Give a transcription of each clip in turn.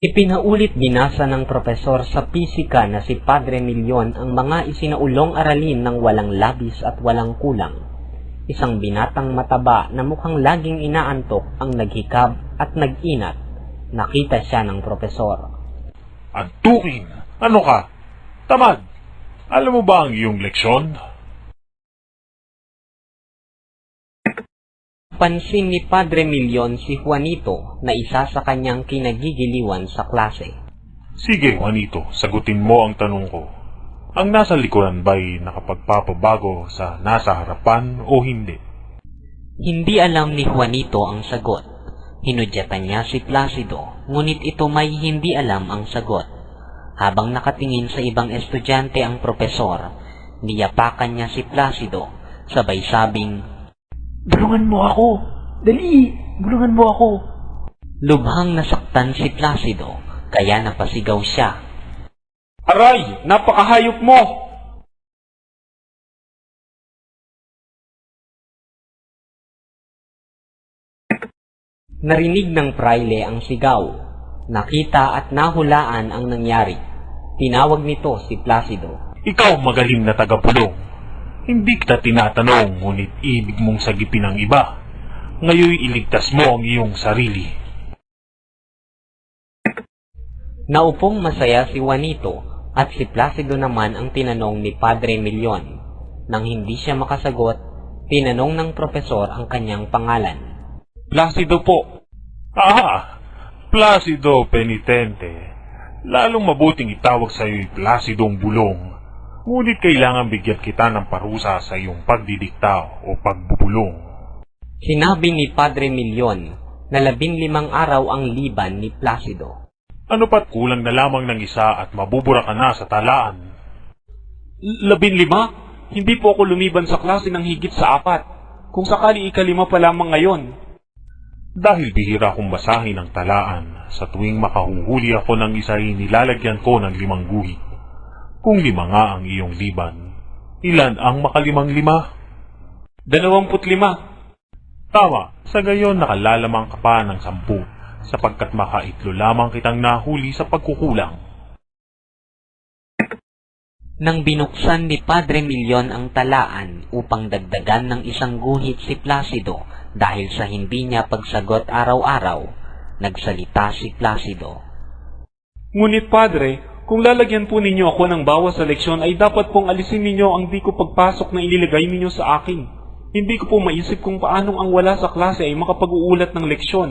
Ipinaulit binasa ng propesor sa pisika na si Padre Milyon ang mga isinaulong aralin ng walang labis at walang kulang. Isang binatang mataba na mukhang laging inaantok ang naghikab at nag-inat. Nakita siya ng propesor. Antukin! Ano ka? Tamad! Alam mo ba ang iyong leksyon? Pansin ni Padre Milyon si Juanito na isa sa kanyang kinagigiliwan sa klase. Sige, Juanito, sagutin mo ang tanong ko. Ang nasa likuran ba'y nakapagpapabago sa nasa harapan o hindi? Hindi alam ni Juanito ang sagot. Hinudyatan niya si Placido, ngunit ito may hindi alam ang sagot. Habang nakatingin sa ibang estudyante ang propesor, niyapakan niya si Placido, sabay sabing, "Bulungan mo ako! Dali! Bulungan mo ako!" Lubhang nasaktan si Placido, kaya napasigaw siya. Aray! Napakahayop mo! Narinig ng praile ang sigaw. Nakita at nahulaan ang nangyari. Tinawag nito si Placido. Ikaw magaling na tagapulong. Hindi kita tinatanong, ngunit ibig mong sagipin ang iba. Ngayon iligtas mo ang iyong sarili. Naupong masaya si Juanito at si Placido naman ang tinanong ni Padre Milyon. Nang hindi siya makasagot, tinanong ng propesor ang kanyang pangalan. Placido po. Placido penitente. Lalong mabuting itawag sa iyo'y Placidong bulong. Ngunit kailangan bigyan kita ng parusa sa iyong pagdidikta o pagbubulong. Sinabi ni Padre Milyon na 15 araw ang liban ni Placido. Ano pat kulang na lamang ng isa at mabubura ka na sa talaan? 15? Hindi po ako lumiban sa klase ng higit sa 4. Kung sakali ika-5 pa lamang ngayon. Dahil bihira kong basahin ang talaan, sa tuwing makahuhuli ako ng isa ay nilalagyan ko ng 5 guhit. Kung 5 nga ang iyong liban, ilan ang makalimang 5? 25. Tama, sa gayon nakalalamang ka pa ng 10, sapagkat makaitlo lamang kitang nahuli sa pagkukulang. Nang binuksan ni Padre Milyon ang talaan upang dagdagan ng 1 guhit si Placido dahil sa hindi niya pagsagot araw-araw, nagsalita si Placido. Ngunit Padre, kung lalagyan po ninyo ako ng bawas sa leksyon ay dapat pong alisin ninyo ang di ko pagpasok na ililagay ninyo sa akin. Hindi ko po maisip kung paanong ang wala sa klase ay makapag-uulat ng leksyon.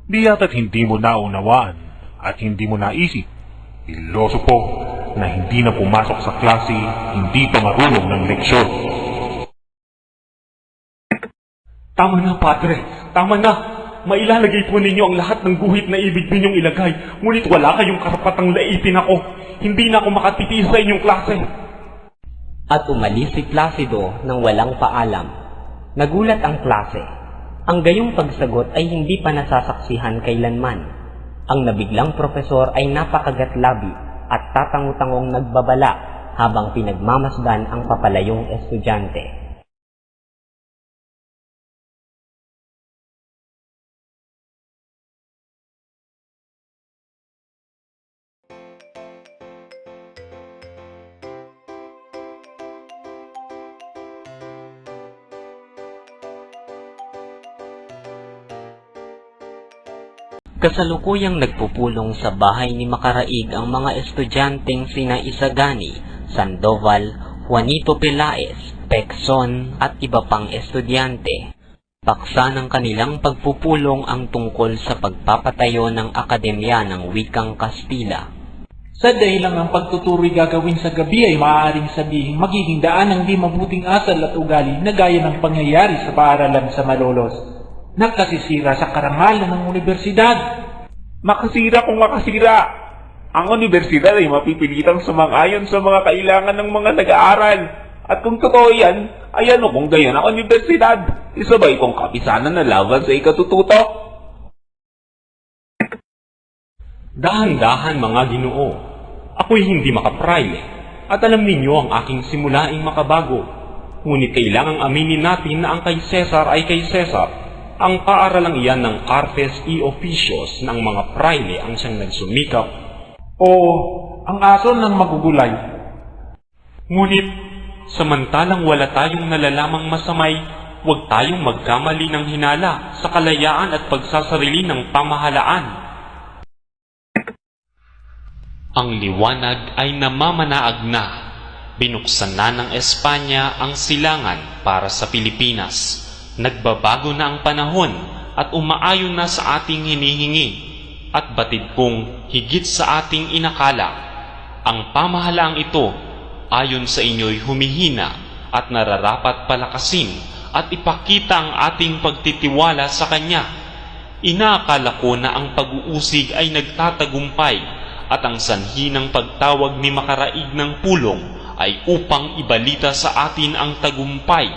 Di yata't hindi mo naunawaan at hindi mo naisip. Iloso po na hindi na pumasok sa klase, hindi pa marunong ng leksyon. Tama na, Padre. Tama na. Mailalagay po ninyo ang lahat ng guhit na ibig ninyong ilagay. Ngunit wala kayong karapatang laipin ako. Hindi na ako makatitiis sa inyong klase. At umalis si Placido nang walang paalam. Nagulat ang klase. Ang gayong pagsagot ay hindi pa nasasaksihan kailanman. Ang nabiglang propesor ay napakagatlabi at tatangu-tangong nagbabala habang pinagmamasdan ang papalayong estudyante. Kasalukuyang nagpupulong sa bahay ni Makaraig ang mga estudyanteng sina Isagani, Sandoval, Juanito Pelaez, Pecson at iba pang estudyante. Paksa ng kanilang pagpupulong ang tungkol sa pagpapatayo ng Akademya ng Wikang Kastila. Sa dahilan ng pagtuturo'y gagawin sa gabi ay maaaring sabihin magiging daan ng di mabuting asal at ugali na gaya ng pangyayari sa paaralan sa Malolos. Nakasisira sa karangalan ng universidad. Makasira kung makasira. Ang universidad ay mapipilitang sumang-ayon sa mga kailangan ng mga nag-aaral. At kung totoo yan, ay ano kung gayon ang universidad? Isabay kong kapisanan na laban sa ikatututo. Dahan-dahan mga Ginoo, ako'y hindi makaprayle at alam ninyo ang aking simulaing makabago. Ngunit kailangang aminin natin na ang kay Cesar ay kay Cesar Ang paaralang iyan ng artes y oficios ng mga praile ang siyang nagsumikap. Oo, ang aso ng magugulay. Ngunit, samantalang wala tayong nalalamang masamay, huwag tayong magkamali ng hinala sa kalayaan at pagsasarili ng pamahalaan. Ang liwanag ay namamanaag na. Binuksan na ng Espanya ang silangan para sa Pilipinas. Nagbabago na ang panahon at umaayon na sa ating hinihingi. At batid kong higit sa ating inakala, ang pamahalaang ito ayon sa inyo'y humihina at nararapat palakasin at ipakita ang ating pagtitiwala sa Kanya. Inaakala ko na ang pag-uusig ay nagtatagumpay at ang sanhi ng pagtawag ni Makaraig ng pulong ay upang ibalita sa atin ang tagumpay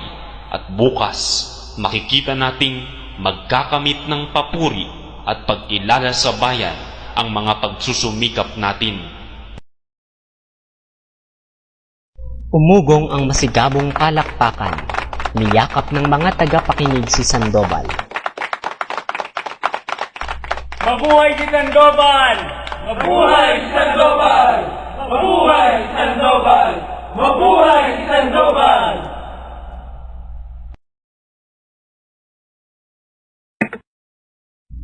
at bukas makikita nating magkakamit ng papuri at pagkilala sa bayan ang mga pagsusumikap natin. Umugong ang masigabong palakpakan. Niyakap ng mga tagapakinig si Sandoval. Mabuhay si Sandoval! Mabuhay si Sandoval! Mabuhay si Sandoval! Mabuhay si Sandoval!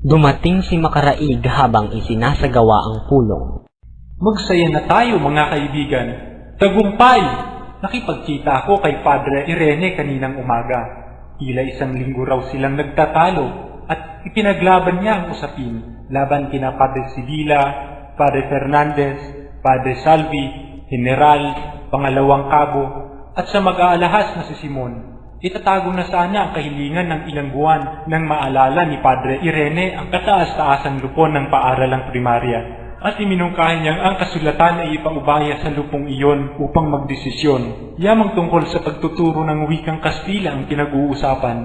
Dumating si Makaraig habang isinasagawa ang pulong. Magsaya na tayo mga kaibigan. Tagumpay! Nakipagkita ako kay Padre Irene kaninang umaga. Tila isang linggo raw silang nagtatalo at ipinaglaban niya ang usapin laban kina Padre Sibila, Padre Fernandez, Padre Salvi, General, Pangalawang Cabo at sa mag-aalahas na si Simon. Itatago na sana ang kahilingan ng ilang buwan nang maalala ni Padre Irene ang kataas-taasang lupon ng paaralang primarya at iminungkahi niyang ang kasulatan ay ipaubaya sa lupong iyon upang magdesisyon. Yamang tungkol sa pagtuturo ng wikang Kastila ang pinag-uusapan.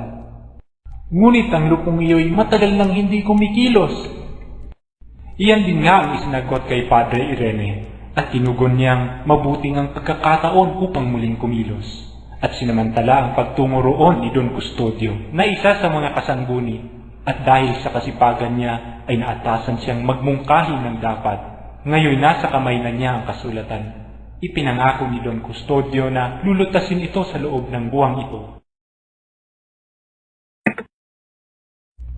Ngunit ang lupong iyo'y matagal nang hindi kumikilos. Iyan din nga ang isinagot kay Padre Irene at tinugon niyang mabuting ang pagkakataon upang muling kumilos. At sinamantala ang pagtungo roon ni Don Custodio na isa sa mga kasangguni at dahil sa kasipagan niya ay naatasan siyang magmungkahi ng dapat. Ngayon nasa kamay na niya ang kasulatan. Ipinangako ni Don Custodio na lulutasin ito sa loob ng buwang ito.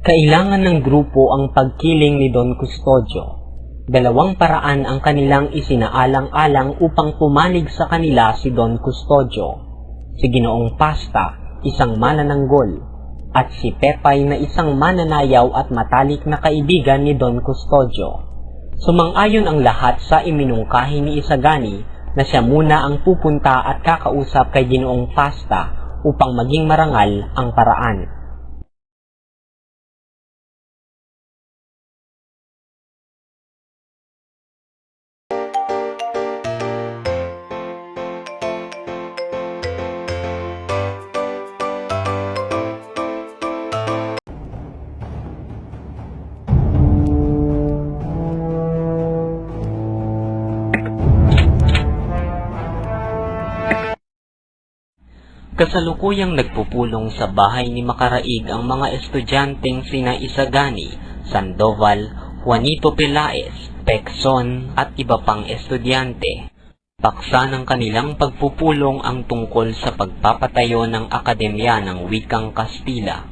Kailangan ng grupo ang pagkiling ni Don Custodio. Dalawang paraan ang kanilang isinaalang-alang upang pumanig sa kanila si Don Custodio. Si Ginoong Pasta, isang manananggol, at si Pepay na isang mananayaw at matalik na kaibigan ni Don Custodio. Sumang-ayon ang lahat sa iminungkahi ni Isagani na siya muna ang pupunta at kakausap kay Ginoong Pasta upang maging marangal ang paraan. Kasalukuyang nagpupulong sa bahay ni Makaraig ang mga estudyanteng sina Isagani, Sandoval, Juanito Pelaez, Pecson at iba pang estudyante. Paksa ng kanilang pagpupulong ang tungkol sa pagpapatayo ng Akademya ng Wikang Kastila.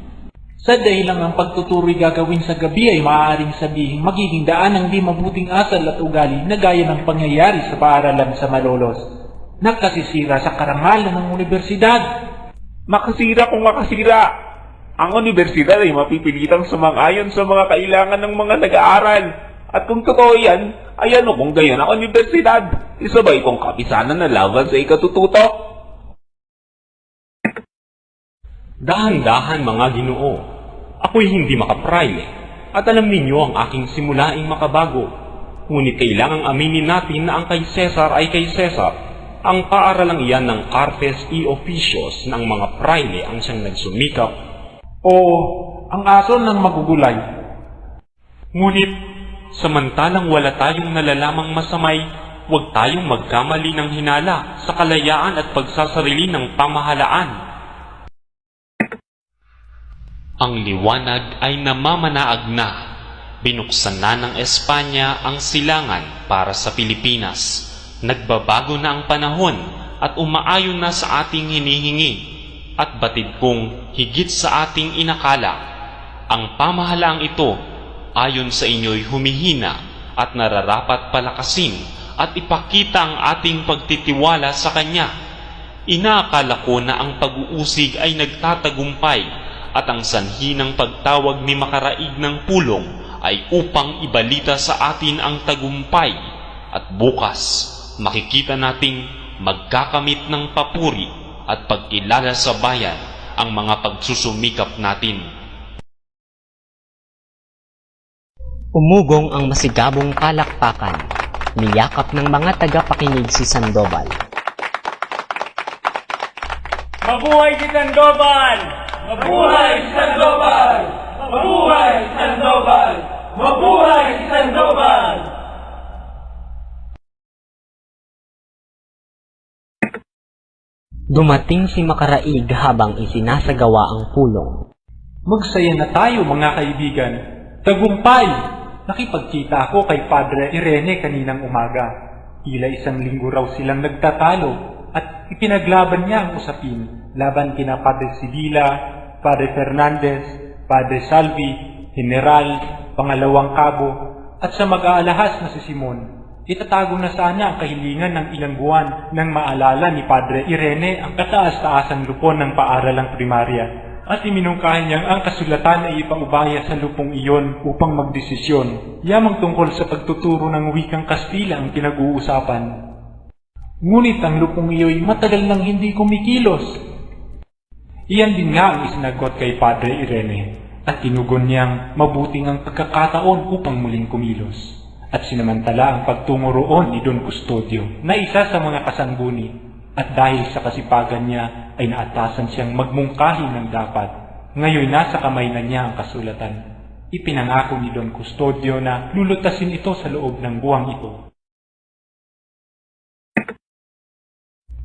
Sa dahilan ng pagtuturo'y gagawin sa gabi ay maaaring sabihin magiging daan ng di mabuting asal at ugali na gaya ng pangyayari sa paaralan sa Malolos. Nakasisira sa karangalan ng universidad. Makasira kung makasira. Ang universidad ay mapipilitang sumang-ayon sa mga kailangan ng mga nag-aaral. At kung totoo yan, ay ano kung gayon ang universidad? Isabay kong kapisanan na laban sa ikatututo. Dahan-dahan mga Ginoo, ako'y hindi makapraile at alam ninyo ang aking simulaing makabago. Ngunit kailangang aminin natin na ang kay Cesar ay kay Cesar. Ang paaralang iyan ng artes y oficios ng mga praile ang siyang nagsumikap. Oo, ang aso ng magugulay. Ngunit, samantalang wala tayong nalalamang masamay, huwag tayong magkamali ng hinala sa kalayaan at pagsasarili ng pamahalaan. Ang liwanag ay namamanaag na. Binuksan na ng Espanya ang silangan para sa Pilipinas. Nagbabago na ang panahon at umaayon na sa ating hinihingi. At batid kong higit sa ating inakala. Ang pamahalaang ito ayon sa inyo'y humihina at nararapat palakasin at ipakita ang ating pagtitiwala sa Kanya. Inaakala ko na ang pag-uusig ay nagtatagumpay at ang sanhi ng pagtawag ni Makaraig ng pulong ay upang ibalita sa atin ang tagumpay at bukas makikita nating magkakamit ng papuri at pagkilala sa bayan ang mga pagsusumikap natin. Umugong ang masigabong palakpakan. Niyakap ng mga tagapakinig si Sandoval. Mabuhay si Sandoval! Mabuhay si Sandoval! Mabuhay si Sandoval! Mabuhay si Sandoval! Dumating si Makaraig habang isinasagawa ang pulong. Magsaya na tayo mga kaibigan. Tagumpay! Nakipagkita ako kay Padre Irene kaninang umaga. Tila 1 linggo raw silang nagtatalo at ipinaglaban niya ang usapin laban kina Padre Sibila, Padre Fernandez, Padre Salvi, General, Pangalawang Cabo at sa mag-aalahas na si Simon. Itatago na sana ang kahilingan ng ilang buwan nang maalala ni Padre Irene ang kataas-taasang lupon ng paaralang primarya at iminungkahi niyang ang kasulatan ay ipaubaya sa lupong iyon upang magdesisyon. Yamang tungkol sa pagtuturo ng wikang Kastila ang pinag-uusapan. Ngunit ang lupong iyo'y matagal nang hindi kumikilos. Iyan din nga ang isinagot kay Padre Irene at tinugon niyang mabuting ang pagkakataon upang muling kumilos. At sinamantala ang pagtungo roon ni Don Custodio na isa sa mga kasangguni. At dahil sa kasipagan niya ay naatasan siyang magmungkahi ng dapat. Ngayon nasa kamay na niya ang kasulatan. Ipinangako ni Don Custodio na lulutasin ito sa loob ng buwang ito.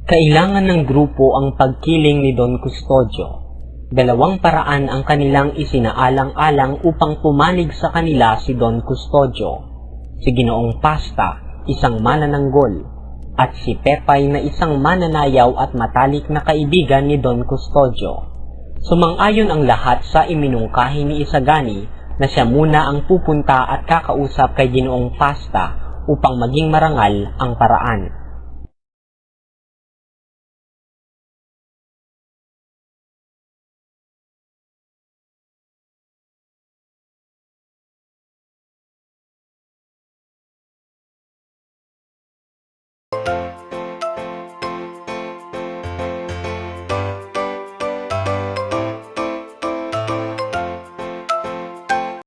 Kailangan ng grupo ang pagkiling ni Don Custodio. 2 paraan ang kanilang isinaalang-alang upang pumanig sa kanila si Don Custodio. Si Ginoong Pasta, isang manananggol, at si Pepay na isang mananayaw at matalik na kaibigan ni Don Custodio. Sumang-ayon ang lahat sa iminungkahi ni Isagani na siya muna ang pupunta at kakausap kay Ginoong Pasta upang maging marangal ang paraan.